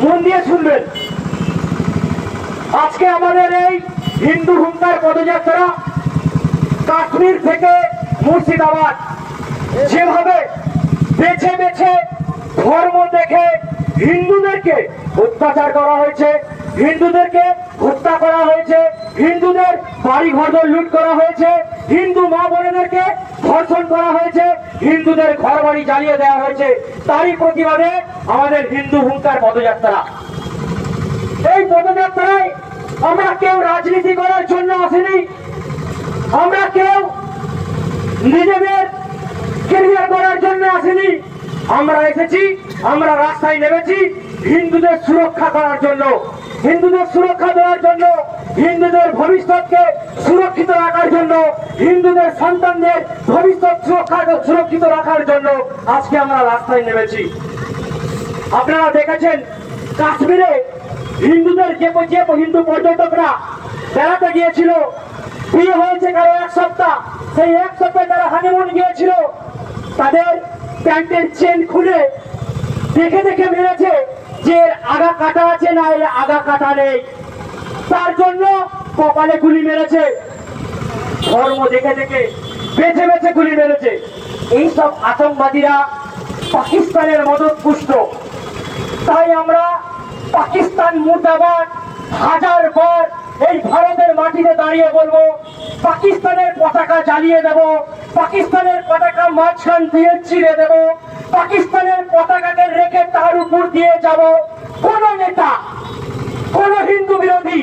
মন দিয়ে শুনবেন। আজকে আমাদের এই হিন্দু হুঙ্কার পদযাত্রা কাশ্মীর থেকে মুর্শিদাবাদ যেভাবে বেছে বেছে ধর্ম দেখে হিন্দুদেরকে অত্যাচার করা হয়েছে, হিন্দুদেরকে হত্যা করা হয়েছে, হিন্দুদের বাড়ি ঘর লুট করা হয়েছে, হিন্দু মা বোনেদেরকে ধর্ষণ করা হয়েছে, হিন্দুদের ঘর বাড়ি জ্বালিয়ে দেওয়া হয়েছে, তারই প্রতিবাদে আমাদের হিন্দু হুঙ্কার পদযাত্রা। এই পদযাত্রায় আমরা কেউ রাজনীতি করার জন্য আসিনি, আমরা কেউ নিজেদের ক্যারিয়ার করার জন্য আসিনি, আমরা এসেছি, আমরা রাস্তায় নেমেছি হিন্দুদের সুরক্ষা করার জন্য, হিন্দুদের সুরক্ষা দেওয়ার জন্য, হিন্দুদের ভবিষ্যৎকে সুরক্ষিত রাখার জন্য, হিন্দুদের সন্তানদের ভবিষ্যৎ সুরক্ষিত রাখার জন্য আজকে আমরা রাস্তায় নেমেছি। আপনারা দেখেছেন কাশ্মীরে হিন্দুদের যে হিন্দু পর্যটকরা বেড়াতে গিয়েছিল, বিয়ে হয়েছে কারো এক সপ্তাহ, সেই এক সপ্তাহে তারা হানিমুন গিয়েছিল, তাদের প্যান্টের চেন খুলে দেখে দেখে মেরেছে যে আগা কাটা আছে না এর আগা কাটা নেই, তার জন্য কপালে গুলি মেরেছে, ধর্ম দেখে দেখে বেছে বেছে গুলি মেরেছে। এইসব আতঙ্কবাদীরা পাকিস্তানের মদতপুষ্ট। তাই আমরা পাকিস্তান মুর্দাবাদ হাজার বার এই ভারতের মাটিতে দাঁড়িয়ে বলবো, পাকিস্তানের পতাকা জ্বালিয়ে দেব, পাকিস্তানের পতাকা মাঝখান দিয়ে ছিঁড়ে দেব, পাকিস্তানের পতাকাকে রেখে তার উপর দিয়ে যাব। কোন নেতা, কোন হিন্দু বিরোধী,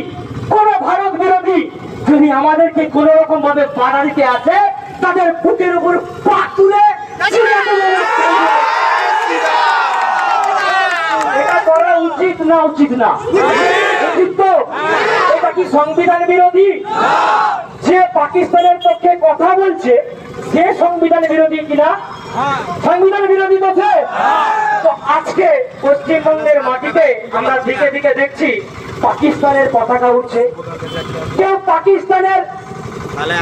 কোন ভারত বিরোধী যদি আমাদেরকে কোন রকম ভাবে বাধা দিতে আসে, তাদের বুকের উপর পা তুলে এটা করা উচিত না? উচিত না? উচিত তো? এটা কি সংবিধান বিরোধী? যে পাকিস্তানের পক্ষে কথা বলছে সে সংবিধান বিরোধী কিনা? সংবিধান বিরোধী তো। তো আজকে পশ্চিমবঙ্গের মাটিতে আমরা দিকে দিকে দেখছি পাকিস্তানের পতাকা উঠছে, কেউ পাকিস্তানের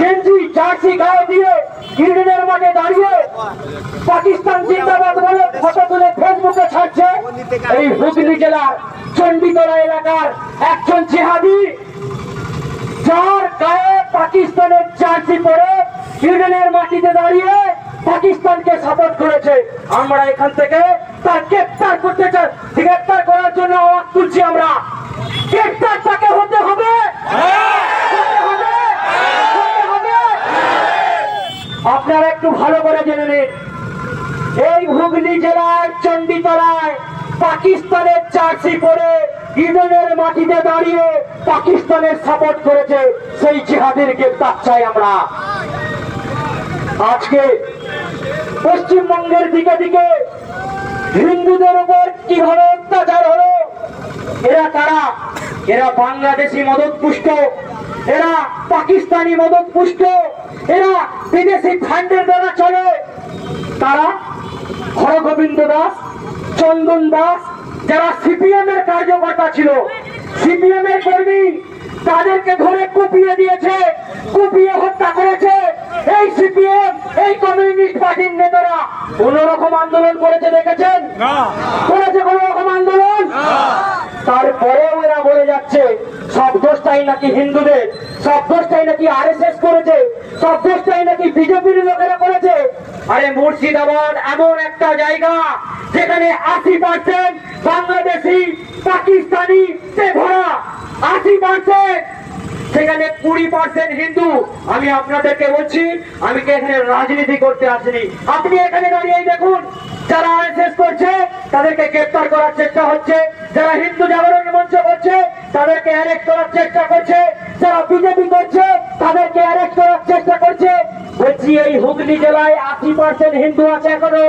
গেঞ্জি জার্সি গায়ে দিয়ে ইউনিয়নের মাঠে দাঁড়িয়ে পাকিস্তান জিন্দাবাদ বলে ফটো তুলে ফেসবুকে ছাড়ছে। এই হুগলি জেলার চণ্ডীতলা এলাকার একজন জিহাদি, যার গায়ে পাকিস্তানের জার্সি পরে ইউনিয়নের মাটিতে দাঁড়িয়ে পাকিস্তানকে সাপোর্ট করেছে, আমরা এখান থেকে তার গ্রেফতার করতে চাই, গ্রেফতার করার জন্য আওয়াজ তুলছি। আমরা গ্রেফতার তাকে হতে হবে। আপনারা একটু ভালো করে জেনে নিন, এই হুগলি জেলার চণ্ডীতলায় পাকিস্তানের জার্সি পরে ইউনিয়নের মাটিতে দাঁড়িয়ে পাকিস্তানের সাপোর্ট করেছে সেই জিহাদের গ্রেফতার চাই আমরা। আজকে পশ্চিমবঙ্গের দিকে দিকে হিন্দুদের উপর কিভাবে অত্যাচার হলো, এরা কারা? এরা বাংলাদেশি মদতপুষ্ট, এরা পাকিস্তানি মদতপুষ্ট, এরা বিদেশি ফান্ডের দ্বারা চলে। তারা হরগোবিন্দ দাস, চন্দন দাস, যারা সিপিএম এর কার্যকর্তা ছিল, সিপিএম এর কর্মী, তাদেরকে ধরে কুপিয়ে দিয়েছে, কুপিয়ে হত্যা করেছে এই সিপিএম, এই কমিউনিস্ট পার্টির নেতারা। কোন রকম আন্দোলন করেছে দেখেছেন? করেছে কোন রকম আন্দোলন? তারপরেও এরা বলে যাচ্ছে সব দোষটাই নাকি হিন্দুদের, সব দোষটাই নাকি আরএসএস করেছে, সব দোষটাই নাকি বিজেপির লোকেরা করেছে। আরে মুর্শিদাবাদ এমন একটা জায়গা যেখানে 80% বাংলাদেশি পাকিস্তানি তে ভরা, 80%, সেখানে 20% হিন্দু। আমি আপনাদেরকে বলছি, আমি কি এখানে রাজনীতি করতে আসিনি। আপনি এখানে দাঁড়িয়ে দেখুন, যারা আরএসএস করছে তাদেরকে গ্রেফতার করার চেষ্টা হচ্ছে, যারা হিন্দু জাগরণ মঞ্চ করছে তাদেরকে অ্যারেস্ট করার চেষ্টা করছে, যারা বিজেপি করছে তাদেরকে অ্যারেস্ট করার চেষ্টা করছে। বলছি এই হুগলি জেলায় 80% হিন্দু আছে এখনো।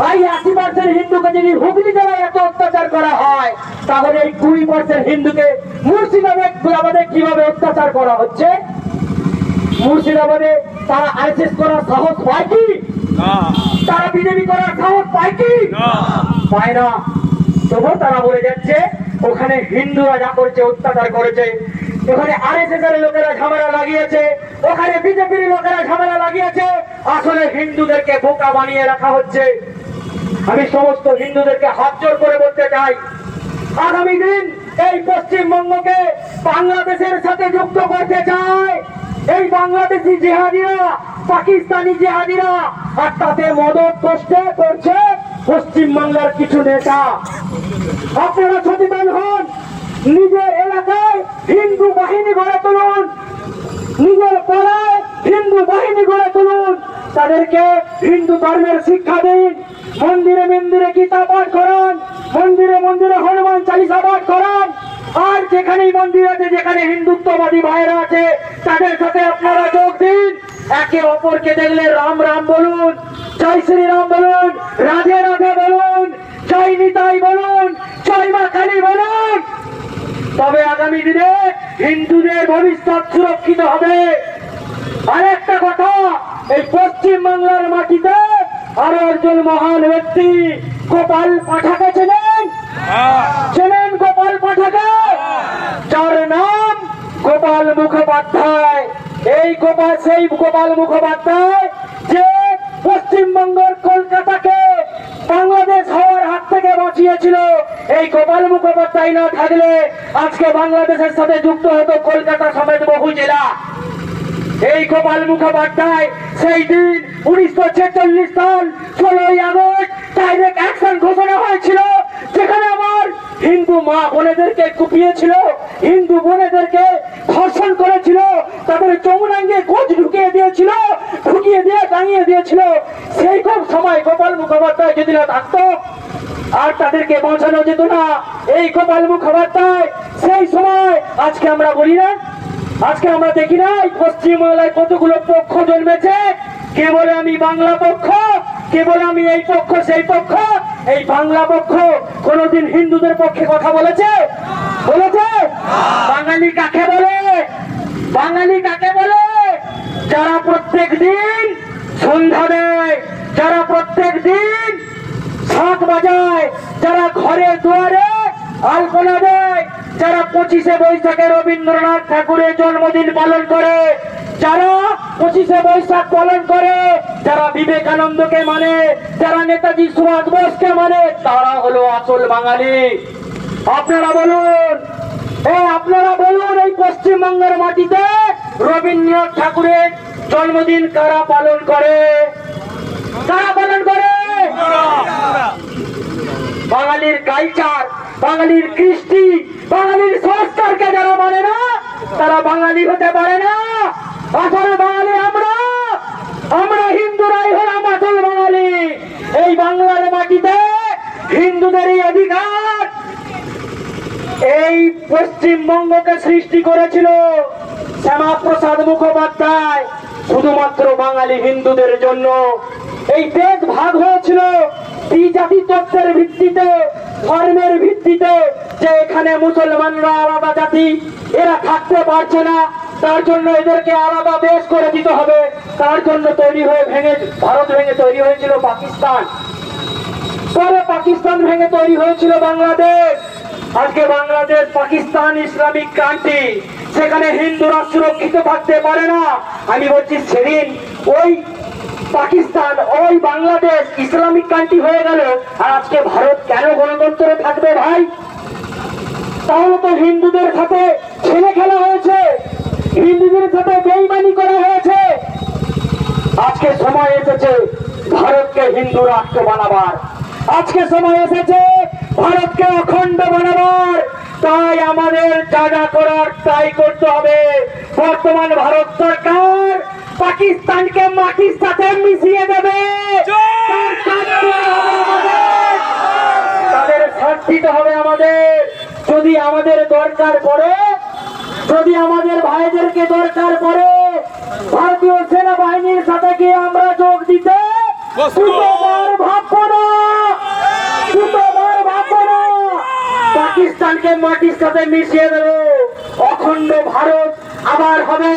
এই 80% হিন্দুকে যদি হুগলি জেলায় এত অত্যাচার করা হয়, তাহলে এই 20% হিন্দুকে মুর্শিদাবাদে কিভাবে অত্যাচার করা হচ্ছে? মুর্শিদাবাদে তারা আরএসএস করার সাহস পায় কি? তারা বিজেপি করার সাহস পায় কি? পায় না। তবু তারা বলে যাচ্ছে ওখানে হিন্দুরা যা করছে, অত্যাচার করেছে, ওখানে আরএসএস এর লোকেরা ঝামেলা লাগিয়েছে, ওখানে বিজেপির লোকেরা ঝামেলা লাগিয়েছে। আসলে হিন্দুদেরকে বোকা বানিয়ে রাখা হচ্ছে। আমি সমস্ত হিন্দুদেরকে হাত জোর করে বলতে চাই, আগামী দিন এই পশ্চিমবঙ্গকে বাংলাদেশের সাথে যুক্ত করতে চায় এই বাংলাদেশি জেহাদিরা, পাকিস্তানি জেহাদিরা, আর তাতে মদত করছে পশ্চিমবাংলার কিছু নেতা। আপনারা সচেতন হন, নিজের এলাকায় হিন্দু বাহিনী গড়ে তুলুন, নিজের পাড়ায় হিন্দু বাহিনী গড়ে তুলুন, তাদেরকে হিন্দু ধর্মের শিক্ষা দিন, মন্দিরে মন্দিরে গীতা পাঠ করান, মন্দিরে মন্দিরে হনুমান চালিসা পাঠ করান। আর যেখানেই মন্দির আছে, যেখানে হিন্দুত্ববাদী ভাইরা আছে, তাদের সাথে আপনারা যোগ দিন। একে অপরকে দেখলে রাম রাম বলুন, জয় শ্রীরাম বলুন, রাধে রাধে বলুন, জয় নিতাই বলুন, জয় মা কালী বলুন। তবে আগামী দিনে হিন্দুদের ভবিষ্যৎ সুরক্ষিত হবে। আর একটা কথা, এই পশ্চিম বাংলার মাটিতে আরো একজন মহান ব্যক্তি গোপাল পাঠাকে চেনেন? চেনেন গোপাল পাঠাকে? যার নাম গোপাল মুখোপাধ্যায়। এই সেই গোপাল মুখোপাধ্যায় যে পশ্চিমবঙ্গের কলকাতাকে বাংলাদেশ হওয়ার হাত থেকে বাঁচিয়েছিল। এই গোপাল মুখোপাধ্যায় না থাকলে আজকে বাংলাদেশের সাথে যুক্ত হতো কলকাতা সমেত বহু জেলা। এই গোপাল মুখোপাধ্যায় সেই দিন 1946 সাল 16ই আগস্ট ডাইরেক্ট অ্যাকশন ঘোষণা হয়েছিল, যেখানে আমার হিন্দু মা বোনেদেরকে কুপিয়েছিল, হিন্দু বোনেদেরকে ধর্ষণ করেছিল, তাদের যমুনাঙ্গে গোজ ঢুকিয়ে দিয়ে টাঙিয়ে দিয়েছিল। সেই খুব সময় গোপাল মুখোপাধ্যায় যদি না থাকতো আর তাদেরকে বাঁচানো যেত না। এই গোপাল মুখোপাধ্যায় সেই সময়, আজকে আমরা বলি না, আজকে আমরা দেখি না পশ্চিমবাংলায় কতগুলো পক্ষ জন্মেছে। কে বলে আমি বাংলা পক্ষ, কে বলে আমি এই পক্ষ সেই পক্ষ। এই বাংলা পক্ষ কোনদিন হিন্দুদের পক্ষে কথা বলেছে? বাঙালি কাকে বলে? বাঙালি কাকে বলে? যারা প্রত্যেক দিন সন্ধ্যা দেয়, যারা প্রত্যেক দিন শাঁখ বাজায়, যারা ঘরে দুয়ারে আলপনা দেয়, যারা 25শে বৈশাখে রবীন্দ্রনাথ ঠাকুরের জন্মদিন পালন করে, যারা 25শে বৈশাখ পালন করে, যারা বিবেকানন্দকে মানে, যারা নেতাজি সুভাষ বোসকে মানে, তারা হলো আসল বাঙালি। আপনারা বলুন, এই পশ্চিমবঙ্গের মাটিতে রবীন্দ্রনাথ ঠাকুরের জন্মদিন কারা পালন করে? কারা পালন করে? বাঙালির কালচার, বাঙালির কৃষ্টি, বাঙালির সংস্কারকে যারা মানে না, তারা বাঙালি হতে পারে না। আসলে বাঙালি আমরা হিন্দুরাই হলাম আসল বাঙালি। এই বাংলার মাটিতে হিন্দুদেরই অধিকার। এই পশ্চিমবঙ্গকে সৃষ্টি করেছিল শ্যামাপ্রসাদ মুখোপাধ্যায় শুধুমাত্র বাঙালি হিন্দুদের জন্য। এই দেশ ভাগ হয়েছিল দ্বিজাতি তত্ত্বের ভিত্তিতে, ধর্মের ভিত্তিতে, যে এখানে মুসলমানরা আলাদা জাতি, এরা থাকতে পারছে না, তার জন্য এদেরকে আলাদা দেশ করে দিতে হবে। তার জন্য ভারত ভেঙে তৈরি হয়েছিল পাকিস্তান, পরে পাকিস্তান ভেঙে তৈরি হয়েছিল বাংলাদেশ। আজকে বাংলাদেশ পাকিস্তান ইসলামিক কান্ট্রি, সেখানে হিন্দুরা সুরক্ষিত থাকতে পারে না। আমি বলছি সেদিন ওই পাকিস্তান, ওই বাংলাদেশ ইসলামিক কান্ট্রি হয়ে গেল, আর আজকে ভারত কেন গণতন্ত্রে থাকবে ভাই? তাহলে তো হিন্দুদের সাথে ছেলে খেলা হয়েছে, হিন্দুদের সাথে বেইমানি করা হয়েছে। আজকে সময় এসেছে ভারতকে হিন্দু রাষ্ট্র বানাবার, আজকে সময় এসেছে ভারতকে অখণ্ড বানাবার। তাই আমাদের যা যা করার তাই করতে হবে। বর্তমান ভারত সরকার পাকিস্তানকে মাটির সাথে মিশিয়ে দেবে, তাদের সাথ দিতে হবে আমাদের। যদি আমাদের দরকার পড়ে, যদি আমাদের ভাইদেরকে দরকার পড়ে ভারতীয় সেনাবাহিনীর সাথে গিয়ে আমরা যোগ দিতে ভাববো না। পাকিস্তানকে মাটির সাথে মিশিয়ে দেবো, অখণ্ড ভারত আবার হবে।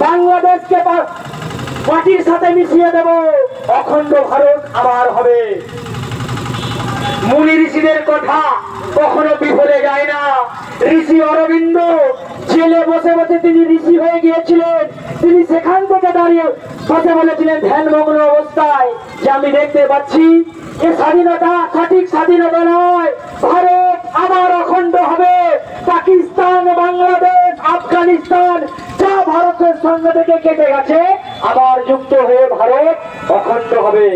বাংলাদেশকে মাটির সাথে মিশিয়ে দেব, অখণ্ড ভারত আবার হবে। মুনি ঋষিদের কথা কখনো বিফলে যায় না। ঋষি অরবিন্দ জেলে বসে বসে তিনি ঋষি হয়ে গিয়েছিলেন। তিনি সেখান থেকে দাঁড়িয়ে বসে বলেছিলেন ধ্যানমগ্ন অবস্থায় যে আমি দেখতে পাচ্ছি এ স্বাধীনতা সঠিক স্বাধীনতা নয়। ভারত আবার অখণ্ড হবে। পাকিস্তান, বাংলাদেশ, আফগানিস্তান যা ভারতের সঙ্গে থেকে কেটে গেছে, আবার যুক্ত হয়ে ভারত অখণ্ড হবে।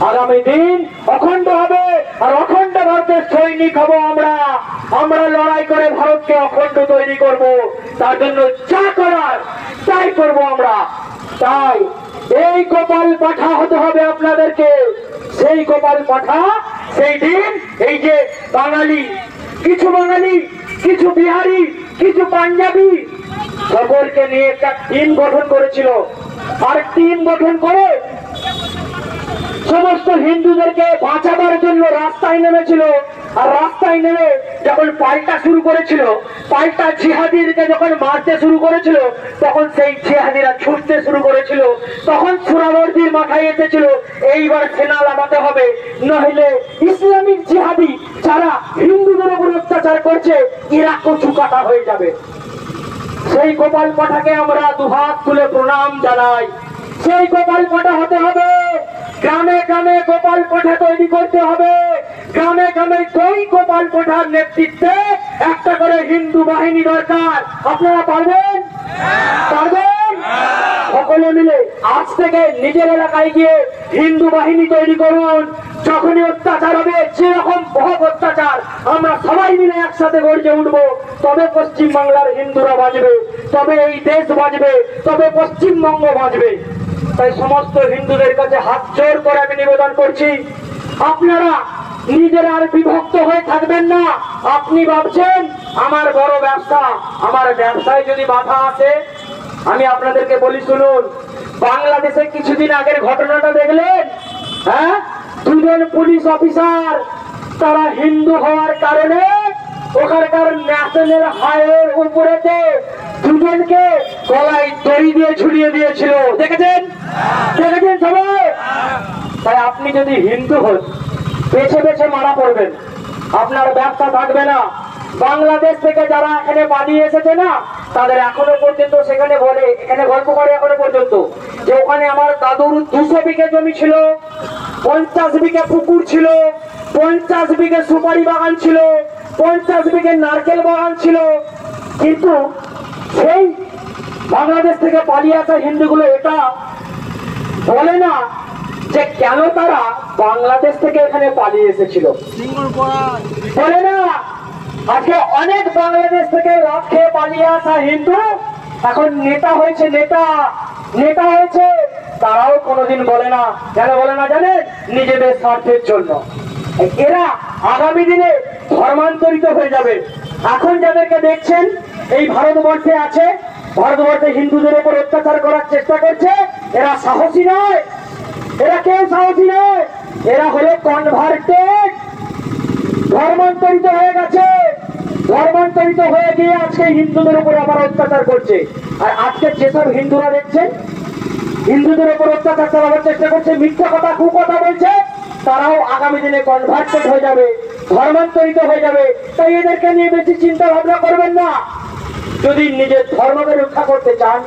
আগামী দিন অখণ্ড হবে, আর অখণ্ড ভারতের সৈনিক হব আমরা। আমরা লড়াই করে ভারতকে অখণ্ড তৈরি করব। তার জন্য যা করার তাই করব আমরা। তাই এই গোপাল পাঠা হতে হবে আপনাদেরকে। সেই গোপাল পাঠা সেই দিন এই যে বাঙালি, কিছু বিহারি, কিছু পাঞ্জাবি সকলকে নিয়ে একটা টিম গঠন করেছিল। আর টিম গঠন করে সমস্ত হিন্দুদেরকে বাঁচাবার জন্য রাস্তায় নেমেছিল। আর রাস্তায় নেমে যখন পাল্টা শুরু করেছিল, পাল্টা জিহাদিদেরকে যখন মারতে শুরু করেছিল, তখন সেই জিহাদিরা ছুটতে শুরু করেছিল। তখন সুরাবর্দির মাথায় এসেছিল এইবার সেনা লাগাতে হবে, নইলে ইসলামিক জিহাদি যারা হিন্দুদের উপর অত্যাচার করছে এরা কচু কাটা হয়ে যাবে। সেই গোপাল পাঠাকে আমরা দুহাত তুলে প্রণাম জানাই। সেই গোপাল পাঠা হতে হবে। গ্রামে গ্রামে গোপাল পাঠা তৈরি করতে হবে। গ্রামে গ্রামে সেই গোপাল পাঠার নেতৃত্বে একটা করে হিন্দু বাহিনী দরকার। আপনারা পারবেন? সকলে মিলে আজ থেকে নিজের এলাকায় গিয়ে হিন্দু বাহিনী তৈরি করুন। যখনই অত্যাচার হবে, যেরকম বহুত অত্যাচার, আমরা সবাই মিলে একসাথে গর্জে উঠবো। তবে পশ্চিম বাংলার হিন্দুরা বাঁচবে, তবে এই দেশ বাঁচবে, তবে পশ্চিমবঙ্গ বাঁচবে। তাই সমস্ত হিন্দুদের কাছে হাত জোর করে আমি নিবেদন করছি, আপনারা নিজেরা আর বিভক্ত হয়ে থাকবেন না। আপনি ভাবছেন আমার বড় ব্যবসা, আমার ব্যবসায় যদি বাধা আসে, আমি আপনাদেরকে বলি শুনুন। বাংলাদেশে কিছুদিন আগের ঘটনাটা দেখলেন? হ্যাঁ, দুজন পুলিশ অফিসার তারা হিন্দু হওয়ার কারণে ওখানকার ন্যাশনাল হাইওয়ের উপরেতে দুজনকে গলায় দড়ি দিয়ে ঝুলিয়ে দিয়েছিল। দেখেছেন সবাই? তাই আপনি যদি হিন্দু হন, বেছে বেছে মারা পড়বেন, আপনার ব্যবসা থাকবে না। বাংলাদেশ থেকে যারা এখানে পালিয়ে এসেছে না, তাদের এখনো পর্যন্ত সেখানে বলে, এখানে গল্প করে এখনো পর্যন্ত যে ওখানে আমার দাদুর 200 বিঘে জমি ছিল, 50 বিঘে পুকুর ছিল, 50 বিঘে সুপারি বাগান ছিল, 50 বিঘে নারকেল বাগান ছিল। কিন্তু সেই বাংলাদেশ থেকে পালিয়ে আসা হিন্দুগুলো এটা বলে না যে কেন তারা বাংলাদেশ থেকে এখানে পালিয়ে এসেছিল, বলে না। আজকে অনেক বাংলাদেশ থেকে লাভ খেয়ে পালিয়ে আসা হিন্দু এখন নেতা হয়েছে, নেতা হয়েছে। তারাও কোনোদিন বলে না। কেন বলে না জানেন? নিজেদের স্বার্থের জন্য। এরা আগামী দিনে ধর্মান্তরিত হয়ে যাবে। এখন যাদেরকে দেখছেন এই ভারতবর্ষে আছে, ভারতবর্ষে হিন্দুদের উপর অত্যাচার করার চেষ্টা করছে, এরা সাহসী নয়, এরা কেউ সাহসী নয়। এরা হলো কনভার্টেড, ধর্মান্তরিত হয়ে গেছে। ধর্মান্তরিত হয়ে গিয়ে আজকে হিন্দুদের উপর আবার অত্যাচার করছে। আর আজকে যেসব হিন্দুরা দেখছেন হিন্দুদের উপর অত্যাচার চালানোর চেষ্টা করছে, মিথ্যা কথা কুকথা বলছে, তারাও আগামী দিনে কনভার্টেড হয়ে যাবে, ধর্মান্তরিত হয়ে যাবে। তাই এদেরকে নিয়ে বেশি চিন্তা ভাবনা করবেন না। যদি নিজের ধর্মকে রক্ষা করতে চান,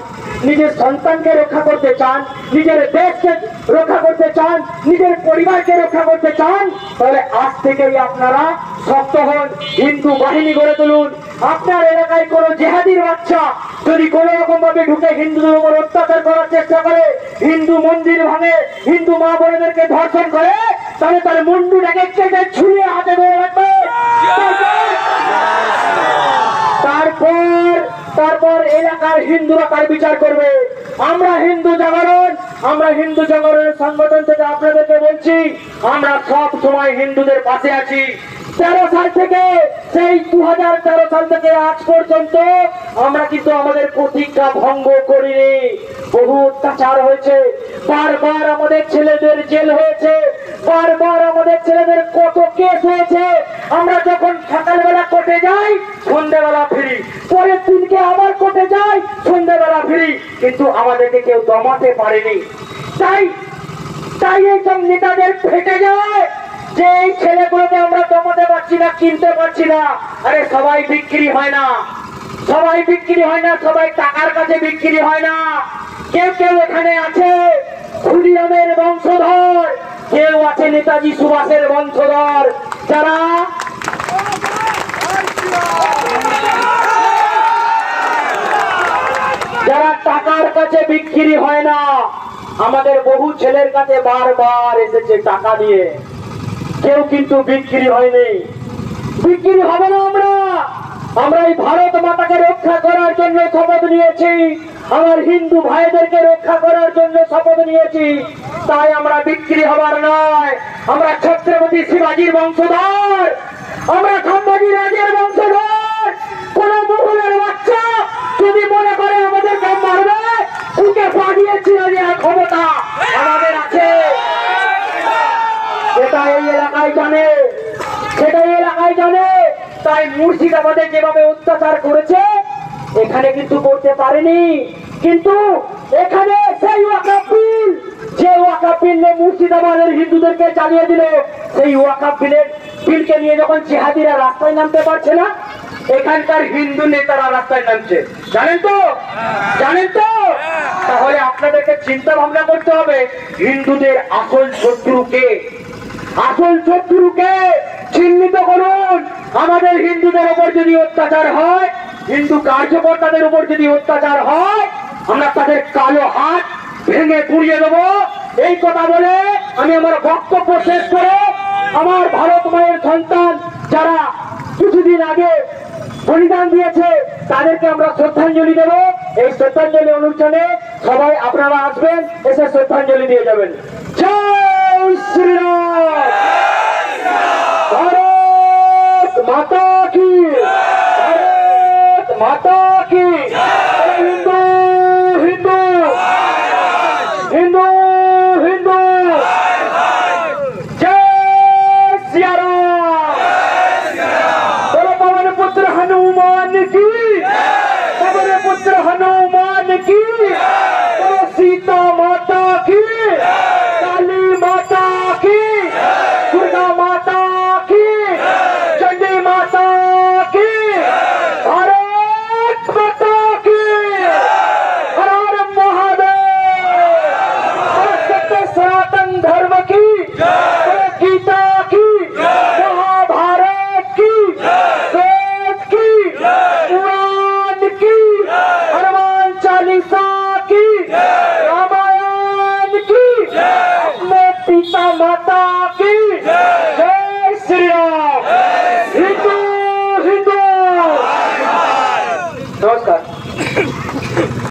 নিজের সন্তানকে রক্ষা করতে চান, নিজের দেশকে রক্ষা করতে চান, নিজের পরিবারকে রক্ষা করতে চান, তাহলে আজ থেকেই আপনারা শক্ত হন, হিন্দু বাহিনী গড়ে তুলুন। আপনার এলাকায় কোন জেহাদির বাচ্চা যদি কোন রকম ভাবে ঢুকে হিন্দুদের উপর অত্যাচার করার চেষ্টা করে, হিন্দু মন্দির ভাঙে, হিন্দু মা বোনেদেরকে ধর্ষণ করে, তাহলে তার মুন্ডুটাকে কেটে ছুঁড়ে হাতে ধরে রাখবে। তারপর এলাকার হিন্দুরা তার বিচার করবে। আমরা হিন্দু জাগরণের সংগঠন থেকে আপনাদেরকে বলছি, আমরা সব সময় হিন্দুদের পাশে আছি। 13 সাল থেকে, সেই 2013 সাল থেকে আজ পর্যন্ত আমরা কিন্তু আমাদের প্রতিজ্ঞা ভঙ্গ করিনি। বহু অত্যাচার হয়েছে, বারবার আমাদের ছেলেদের জেল হয়েছে, বারবার আমাদের ছেলেদের কত কেস হয়েছে। আমরা যখন সকালবেলা কোর্টে যাই, সন্ধ্যাবেলা ফিরি, পরের দিনকে আবার কোর্টে যাই, সন্ধ্যাবেলা ফিরি, কিন্তু আমাদেরকে কেউ দমাতে পারেনি। তাই এইসব নেতাদের ফেটে যায় যে এই ছেলেগুলোকে আমরা দমাতে পারছি না, কিনতে পারছি না। আরে সবাই বিক্রি হয় না, সবাই টাকার কাছে বিক্রি হয় না। কেউ এখানে আছে খুদিরামের বংশধর, কেউ আছে নেতাজি সুভাষের বংশধর যারা যারা টাকার কাছে বিক্রি হয় না। আমাদের বহু ছেলের কাছে বারবার এসেছে টাকা দিয়ে, কেউ কিন্তু বিক্রি হয়নি, বিক্রি হবে না। আমরা এই ভারত মাতাকে রক্ষা করার জন্য শপথ নিয়েছি, আমার হিন্দু ভাইদেরকে রক্ষা করার জন্য শপথ নিয়েছি, তাই আমরা বিক্রি হবার নয়। আমরা ছত্রপতি শিবাজির বংশধর, আমরা সম্ভাজি রাজের বংশধর। কোন মুঘলের বাচ্চা যদি মনে করে আমাদেরকে মারবে, ওকে পাঠিয়ে ছিঁড়ে দেওয়ার ক্ষমতা আমাদের আছে। সেটা এই এলাকায় জানে, সেটা এই এলাকায় জানে। তাই মুর্শিদাবাদে যেভাবে অত্যাচার করেছে এখানে কিন্তু করতে পারেনি। কিন্তু এখানে সেই ওয়াকফ বিল, যে ওয়াকফ বিল মুর্শিদাবাদের হিন্দুদেরকে চালিয়ে দিল, সেই ওয়াকফ বিলকে নিয়ে যখন জিহাদিরা রাস্তায় নামতে পারছে না, এখানকার হিন্দু নেতারা রাস্তায় নামছে। জানেন তো, জানেন তো? তাহলে আপনাদেরকে চিন্তা ভাবনা করতে হবে হিন্দুদের আসল শত্রুকে, আসল শত্রুকে চিহ্নিত করুন। আমাদের হিন্দুদের উপর যদি অত্যাচার হয়, হিন্দু কার্যকর্তাদের উপর যদি অত্যাচার হয়, আমরা তাদের কালো হাত ভেঙে গুড়িয়ে দেবো। এই কথা বলে আমি আমার বক্তব্য শেষ করে, আমার ভারত মায়ের সন্তান যারা কিছুদিন আগে বলিদান দিয়েছে তাদেরকে আমরা শ্রদ্ধাঞ্জলি দেবো। এই শ্রদ্ধাঞ্জলি অনুষ্ঠানে সবাই আপনারা আসবেন, এসে শ্রদ্ধাঞ্জলি দিয়ে যাবেন। জয় শ্রীরাম, ভারত মাতা কি, ভারত মাতা কি।